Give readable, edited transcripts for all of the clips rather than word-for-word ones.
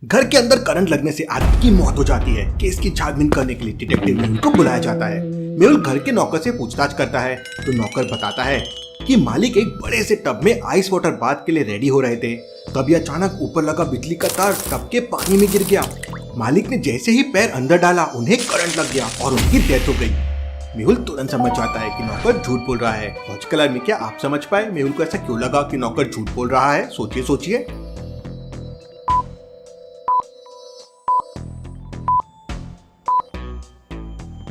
घर के अंदर करंट लगने से आदमी की मौत हो जाती है। केस की छानबीन करने के लिए डिटेक्टिव मेहुल को बुलाया जाता है। मेहुल घर के नौकर से पूछताछ करता है तो नौकर बताता है कि मालिक एक बड़े से टब में आइस वाटर बाथ के लिए रेडी हो रहे थे, तभी अचानक ऊपर लगा बिजली का तार टब के पानी में गिर गया। मालिक ने जैसे ही पैर अंदर डाला उन्हें करंट लग गया और उनकी डेथ हो गई। मेहुल तुरंत समझ जाता है कि नौकर झूठ बोल रहा है। लॉजिकल में क्या आप समझ पाए मेहुल को ऐसा क्यों लगा कि नौकर झूठ बोल रहा है? सोचिए सोचिए।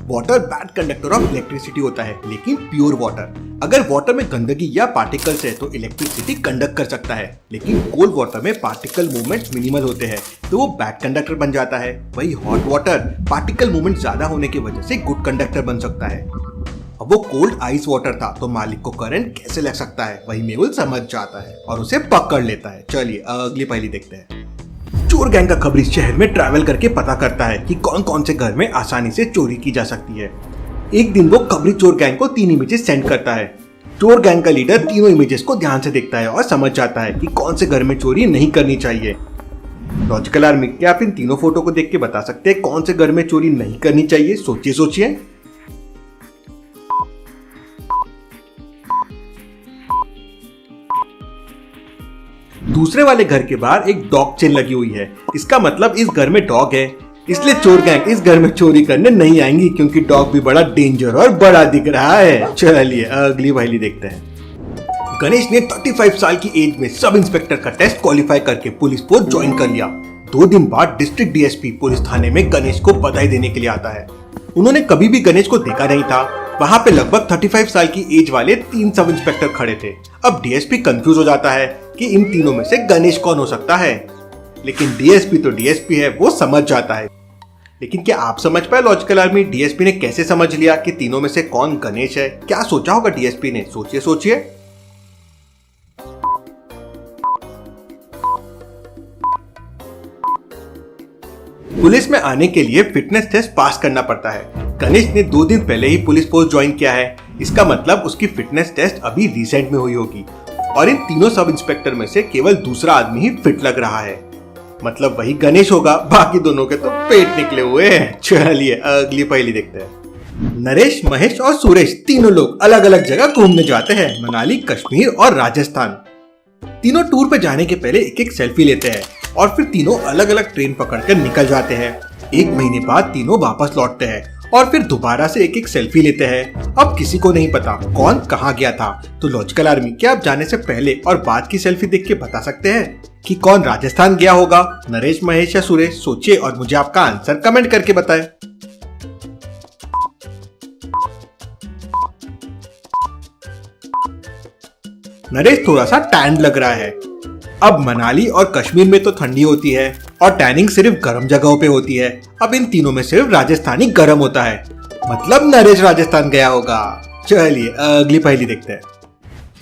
Water bad conductor of electricity होता है, लेकिन प्योर वाटर। अगर वाटर में गंदगी या पार्टिकल्स है तो इलेक्ट्रिसिटी कंडक्ट कर सकता है, लेकिन कोल्ड वाटर में पार्टिकल मूवमेंट मिनिमल होते हैं तो वो बैड कंडक्टर बन जाता है। वही हॉट वाटर पार्टिकल मूवमेंट ज्यादा होने की वजह से गुड कंडक्टर बन सकता है। अब वो कोल्ड आइस वाटर था तो मालिक को करंट कैसे लग सकता है, वही मेहुल समझ जाता है और उसे पकड़ लेता है। चलिए अगली पहेली देखते हैं। चोर गैंग का खबरी शहर में ट्रैवल करके पता करता है कि कौन कौन से घर में आसानी से चोरी की जा सकती है। एक दिन वो खबरी चोर गैंग को 3 इमेजेस सेंड करता है। चोर गैंग का लीडर तीनों इमेजेस को ध्यान से देखता है और समझ जाता है कि कौन से घर में चोरी नहीं करनी चाहिए। लॉजिकल आर्मी, क्या आप इन तीनों फोटो को देख के बता सकते हैं कौन से घर में चोरी नहीं करनी चाहिए? सोचिए सोचिए। दूसरे वाले घर के बाहर एक डॉग चेन लगी हुई है। इसका मतलब इस घर में डॉग है, इसलिए चोर गैंग इस घर में चोरी करने नहीं आएंगी क्योंकि डॉग भी बड़ा डेंजर और बड़ा दिख रहा है। चलिए अगली पहेली देखते हैं। गणेश ने 35 साल की एज में सब इंस्पेक्टर का टेस्ट क्वालिफाई करके पुलिस फोर्स ज्वाइन कर लिया। 2 दिन बाद डिस्ट्रिक्ट डीएसपी पुलिस थाने में गणेश को बधाई देने के लिए आता है। उन्होंने कभी भी गणेश को देखा नहीं था। वहाँ पे लगभग 35 साल की एज वाले 3 सब इंस्पेक्टर खड़े थे। अब डीएसपी कंफ्यूज हो जाता है कि इन तीनों में से गणेश कौन हो सकता है, लेकिन डीएसपी तो डीएसपी है, वो समझ जाता है। लेकिन क्या आप समझ पाए लॉजिकल आर्मी, डीएसपी ने कैसे समझ लिया कि तीनों में से कौन गणेश है? क्या सोचा होगा डीएसपी ने? सोचिए सोचिए। पुलिस में आने के लिए फिटनेस टेस्ट पास करना पड़ता है। गणेश ने 2 दिन पहले ही पुलिस फोर्स ज्वाइन किया है, इसका मतलब उसकी फिटनेस टेस्ट अभी रिसेंट में हुई होगी और इन तीनों सब इंस्पेक्टर में से केवल दूसरा आदमी ही फिट लग रहा है, मतलब वही गणेश होगा। बाकी दोनों के तो पेट निकले हुए हैं। चलिए अगली पहेली देखते हैं। नरेश, महेश और सुरेश तीनों लोग अलग अलग जगह घूमने जाते हैं, मनाली, कश्मीर और राजस्थान। तीनों टूर पे जाने के पहले एक एक सेल्फी लेते हैं और फिर तीनों अलग अलग ट्रेन पकड़कर निकल जाते हैं। 1 महीने बाद तीनों वापस लौटते हैं और फिर दोबारा से एक एक सेल्फी लेते हैं। अब किसी को नहीं पता कौन कहाँ गया था। तो लॉजिकल आर्मी, क्या आप जाने से पहले और बाद की सेल्फी देख के बता सकते हैं कि कौन राजस्थान गया होगा, नरेश, महेश या सुरेश? सोचिए और मुझे आपका आंसर कमेंट करके बताएं। नरेश थोड़ा सा टैन लग रहा है। अब मनाली और कश्मीर में तो ठंडी होती है और टैनिंग सिर्फ गर्म जगहों पे होती है। अब इन तीनों में सिर्फ राजस्थानी गर्म होता है, मतलब नरेश राजस्थान गया होगा। चलिए अगली पहेली देखते हैं।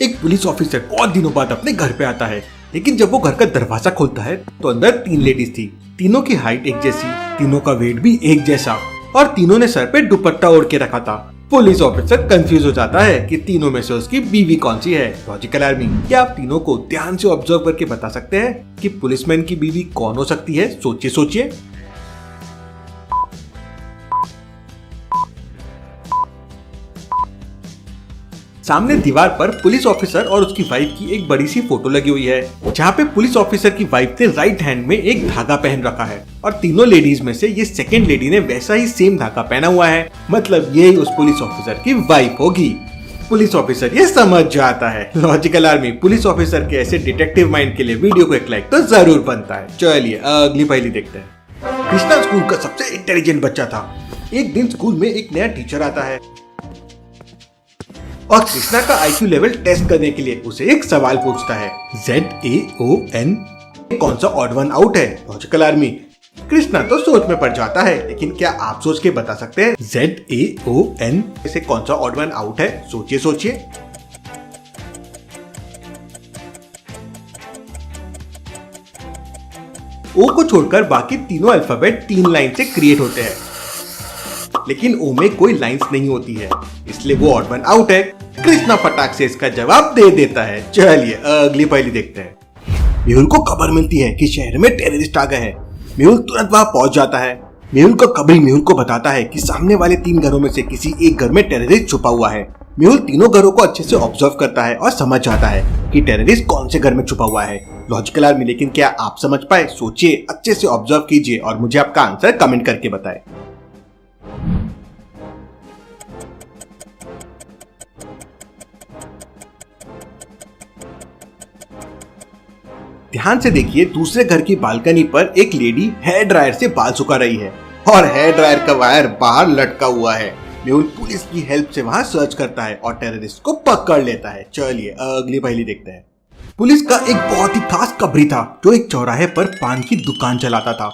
एक पुलिस ऑफिसर बहुत दिनों बाद अपने घर पे आता है, लेकिन जब वो घर का दरवाजा खोलता है तो अंदर 3 लेडीज थी। तीनों की हाइट एक जैसी, तीनों का वेट भी एक जैसा और तीनों ने सर पे दुपट्टा ओढ़ के रखा था। पुलिस ऑफिसर कंफ्यूज हो जाता है कि तीनों में से उसकी बीवी कौन सी है। लॉजिकल आर्मी, क्या आप तीनों को ध्यान से ऑब्जर्व करके बता सकते हैं कि पुलिसमैन की बीवी कौन हो सकती है? सोचिए सोचिए। सामने दीवार पर पुलिस ऑफिसर और उसकी वाइफ की एक बड़ी सी फोटो लगी हुई है, जहाँ पे पुलिस ऑफिसर की वाइफ ने राइट हैंड में एक धागा पहन रखा है और तीनों लेडीज में से ये सेकंड लेडी ने वैसा ही सेम धागा पहना हुआ है, मतलब यही उस पुलिस ऑफिसर की वाइफ होगी। पुलिस ऑफिसर ये समझ जाता है। लॉजिकल आर्मी, पुलिस ऑफिसर के ऐसे डिटेक्टिव माइंड के लिए वीडियो को एक लाइक तो जरूर बनता है। चलिए अगली पहेली देखते हैं। कृष्णा स्कूल का सबसे इंटेलिजेंट बच्चा था। एक दिन स्कूल में एक नया टीचर आता है और कृष्णा का आईक्यू लेवल टेस्ट करने के लिए उसे एक सवाल पूछता है। ZAON कौन सा ऑड वन आउट है? लॉजिकल आर्मी, कृष्णा तो सोच में पड़ जाता है, लेकिन क्या आप सोच के बता सकते हैं ZAON से कौन सा ऑड वन आउट है? सोचिए सोचिए। O को छोड़कर बाकी तीनों अल्फाबेट 3 लाइन से क्रिएट होते हैं, लेकिन ओ में कोई लाइंस नहीं होती है, इसलिए वो ऑड वन आउट है। कृष्णा फटाक से इसका जवाब दे देता है। चलिए अगली पहेली देखते हैं। मेहुल को खबर मिलती है कि शहर में टेररिस्ट आ गए हैं। मेहुल तुरंत वहां पहुंच जाता है। मेहुल का खबरी मेहुल को बताता है कि सामने वाले 3 घरों में से किसी एक घर में टेररिस्ट छुपा हुआ है। मेहुल तीनों घरों को अच्छे से ऑब्जर्व करता है और समझ जाता है कि टेररिस्ट कौन से घर में छुपा हुआ है। लॉजिकल आर्मी, लेकिन क्या आप समझ पाए? सोचिए, अच्छे से ऑब्जर्व कीजिए और मुझे आपका आंसर कमेंट करके बताएं। ध्यान से देखिए, दूसरे घर की बालकनी पर एक लेडी हेयर ड्रायर से बाल सुखा रही है और हेयर ड्रायर का वायर बाहर लटका हुआ है। मेहुल पुलिस की हेल्प से वहां सर्च करता है और टेररिस्ट को पकड़ लेता है। चलिए अगली पहेली देखते हैं। पुलिस का एक बहुत ही खास खबरी था जो एक चौराहे पर पान की दुकान चलाता था।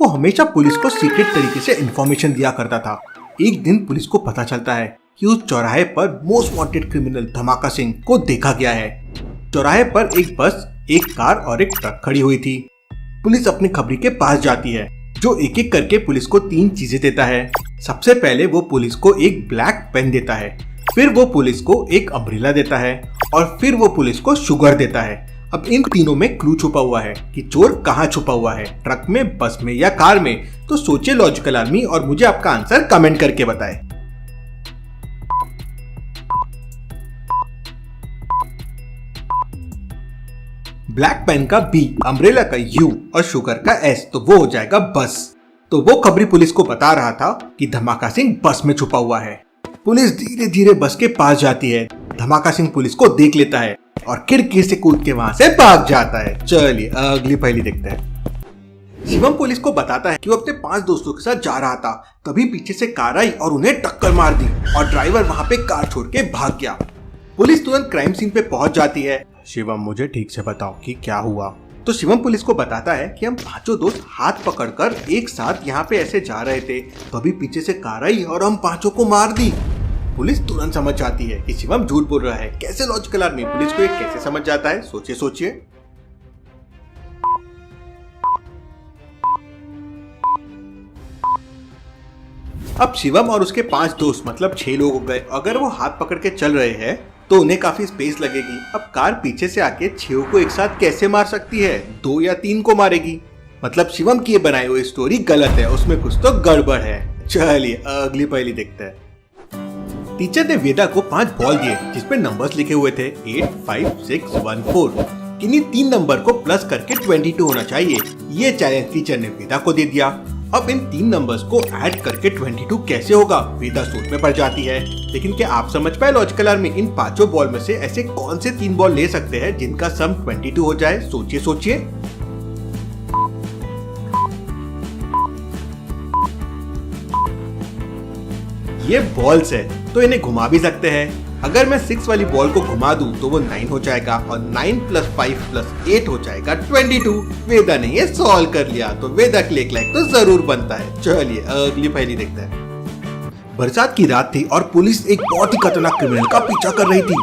वो हमेशा पुलिस को सीक्रेट तरीके से इंफॉर्मेशन दिया करता था। एक दिन पुलिस को पता चलता है कि उस चौराहे पर मोस्ट वांटेड क्रिमिनल धमाका सिंह को देखा गया है। चौराहे पर एक बस, एक कार और एक ट्रक खड़ी हुई थी। पुलिस अपनी खबरी के पास जाती है जो एक एक करके पुलिस को 3 चीजें देता है। सबसे पहले वो पुलिस को एक ब्लैक पेन देता है, फिर वो पुलिस को एक अम्ब्रेला देता है और फिर वो पुलिस को शुगर देता है। अब इन तीनों में क्लू छुपा हुआ है कि चोर कहाँ छुपा हुआ है, ट्रक में, बस में या कार में। तो सोचिए लॉजिकल आर्मी और मुझे आपका आंसर कमेंट करके बताएं। ब्लैक पेन का बी, अम्ब्रेला का यू और शुगर का एस, तो वो हो जाएगा बस। तो वो खबरी पुलिस को बता रहा था कि धमाका सिंह बस में छुपा हुआ है। पुलिस धीरे धीरे बस के पास जाती है। धमाका सिंह पुलिस को देख लेता है और खिड़की से कूद के वहां से भाग जाता है। चलिए अगली पहेली देखते हैं। शिवम पुलिस को बताता है कि वो अपने 5 दोस्तों के साथ जा रहा था, तभी पीछे से कार आई और उन्हें टक्कर मार दी और ड्राइवर वहां पे कार छोड़ के भाग गया। पुलिस तुरंत क्राइम सीन पे पहुंच जाती है। शिवम, मुझे ठीक से बताओ कि क्या हुआ। तो शिवम पुलिस को बताता है कि हम 5 दोस्त हाथ पकड़कर एक साथ यहाँ पे ऐसे जा रहे थे, तभी पीछे से कार आई और हम 5 को मार दी। पुलिस तुरंत समझ जाती है कि शिवम झूठ बोल रहा है। कैसे लॉजिकल आदमी पुलिस को ये कैसे समझ जाता है? सोचिए सोचिए। अब शिवम और उसके 5 दोस्त मतलब 6 लोग हो गए। अगर वो हाथ पकड़ के चल रहे हैं तो उन्हें काफी स्पेस लगेगी। अब कार पीछे से आके 6 को एक साथ कैसे मार सकती है? 2 या 3 को मारेगी। मतलब शिवम की ये बनाई हुई स्टोरी गलत है, उसमें कुछ तो गड़बड़ है। चलिए अगली पहेली देखते हैं। टीचर ने वेदा को 5 बॉल दिए जिसपे नंबर्स लिखे हुए थे 8, 5, 6, 1, 4। किन्हीं 3 नंबर को प्लस करके 22 होना चाहिए। ये चैलेंज टीचर ने वेदा को दे दिया। अब इन 3 नंबर्स को ऐड करके 22 कैसे होगा? वेदा सोच में पड़ जाती है। लेकिन क्या आप समझ पाए लॉजिकल आर्मी, इन 5 बॉल में से ऐसे कौन से 3 बॉल ले सकते हैं जिनका सम 22 हो जाए? सोचिए सोचिए। ये बॉल्स है तो इन्हें घुमा भी सकते हैं। अगर मैं 6 वाली बॉल को घुमा दूं तो वो 9 हो जाएगा और 9 + 5 + 8 हो जाएगा 22। वेदा ने ये सॉल्व कर लिया, तो वेदा के लिए एक लाइक तो जरूर बनता है। चलिए अगली पहेली देखते हैं। बरसात की रात थी और पुलिस एक बहुत ही खतरनाक क्रिमिनल का पीछा कर रही थी।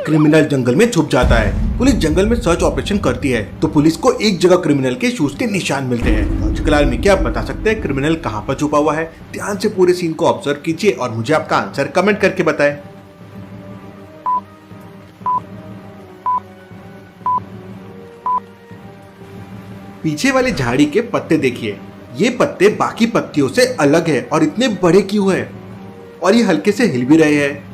क्रिमिनल जंगल में छुप जाता है। पुलिस जंगल में सर्च ऑपरेशन करती है तो पुलिस को एक जगह क्रिमिनल के शूज के निशान मिलते हैं। लॉजिकल आर्मी, क्या आप बता सकते हैं क्रिमिनल कहाँ पर छुपा हुआ है? ध्यान से पूरे सीन को ऑब्जर्व कीजिए और मुझे आपका आंसर कमेंट करके बताएं। पीछे वाले झाड़ी के पत्ते देखिए, ये पत्ते बाकी पत्तियों से अलग है और इतने बड़े क्यों है? और ये हल्के से हिल भी रहे हैं।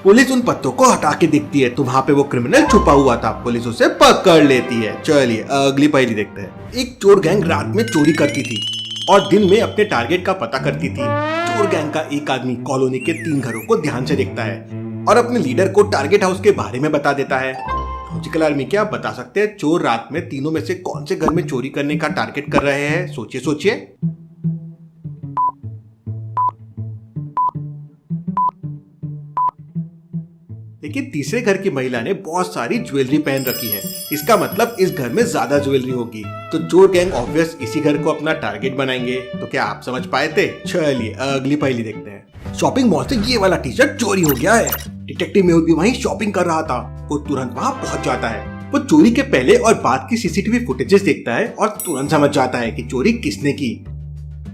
पुलिस उन पत्तों को हटा के देखती है तो वहां पे वो क्रिमिनल छुपा हुआ था। पुलिस उसे पकड़ लेती है। चलिए अगली पहेली देखते हैं। एक चोर गैंग रात में चोरी करती थी और दिन में अपने टारगेट का पता करती थी। चोर गैंग का एक आदमी कॉलोनी के 3 घरों को ध्यान से देखता है और अपने लीडर को टारगेट हाउस के बारे में बता देता है। लॉजिकल आर्मी, क्या आप बता सकते हैं चोर रात में तीनों में से कौन से घर में चोरी करने का टारगेट कर रहे हैं? सोचिए सोचिए। लेकिन तीसरे घर की महिला ने बहुत सारी ज्वेलरी पहन रखी है। इसका मतलब इस घर में ज्यादा ज्वेलरी होगी, तो चोर गैंग ऑब्वियस इसी घर को अपना टारगेट बनाएंगे। तो क्या आप समझ पाए थे? चलिए अगली पहेली देखते हैं। शॉपिंग मॉल से ये वाला टी शर्ट चोरी हो गया है। डिटेक्टिव मेहुल भी वहीं शॉपिंग कर रहा था। वो तुरंत वहां पहुंच जाता है। वो चोरी के पहले और बाद की सीसीटीवी फुटेजेस देखता है और तुरंत समझ जाता है कि चोरी किसने की।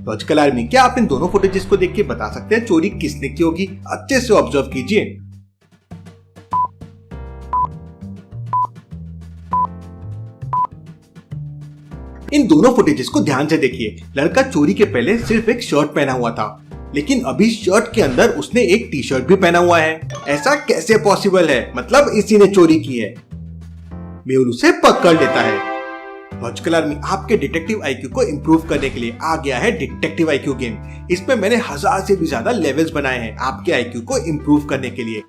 लॉजिकल आर्मी, क्या आप इन दोनों फुटेजेस को देख के बता सकते हैं चोरी किसने की होगी? अच्छे से ऑब्जर्व कीजिए। इन दोनों फुटेजेस को ध्यान से देखिए। लड़का चोरी के पहले सिर्फ एक शर्ट पहना हुआ था, लेकिन अभी शर्ट के अंदर उसने एक टी शर्ट भी पहना हुआ है। ऐसा कैसे पॉसिबल है? मतलब इसी ने चोरी की है। मेहुल उसे पकड़ लेता है। लॉजिकल आर्मी आपके डिटेक्टिव आईक्यू को इम्प्रूव करने के लिए आ गया है डिटेक्टिव आईक्यू गेम। इसमें मैंने 1000 से भी ज्यादा लेवल्स बनाए हैं आपके आईक्यू को इम्प्रूव करने के लिए,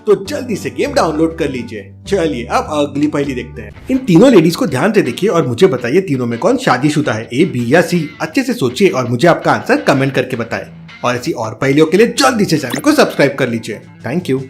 तो जल्दी से गेम डाउनलोड कर लीजिए। चलिए अब अगली पहेली देखते हैं। इन तीनों लेडीज को ध्यान से देखिए और मुझे बताइए तीनों में कौन शादीशुदा है, ए, बी या सी। अच्छे से सोचिए और मुझे आपका आंसर कमेंट करके बताएं। और ऐसी और पहेलियों के लिए जल्दी से चैनल को सब्सक्राइब कर लीजिए। Thank you.